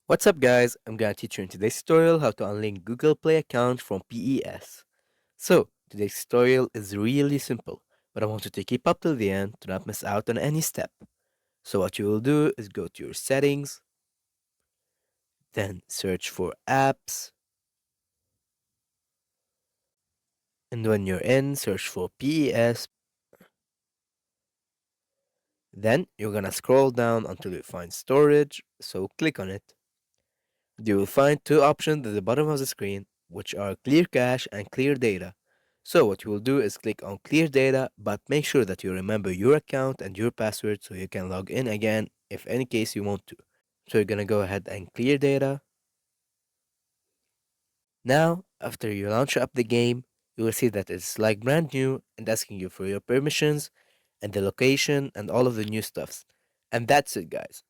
What's up guys, I'm gonna teach you in today's tutorial how to unlink Google Play account from PES. So, today's tutorial is really simple, but I want you to keep up till the end to not miss out on any step. So what you will do is go to your settings, then search for apps, and when you're in, search for PES, then you're gonna scroll down until you find storage, so click on it. You will find two options at the bottom of the screen, which are clear cache and clear data. So what you will do is click on clear data, but make sure that you remember your account and your password so you can log in again if any case you want to. So you're gonna go ahead and clear data. Now, after you launch up the game, you will see that it's like brand new and asking you for your permissions and the location and all of the new stuffs. And that's it guys.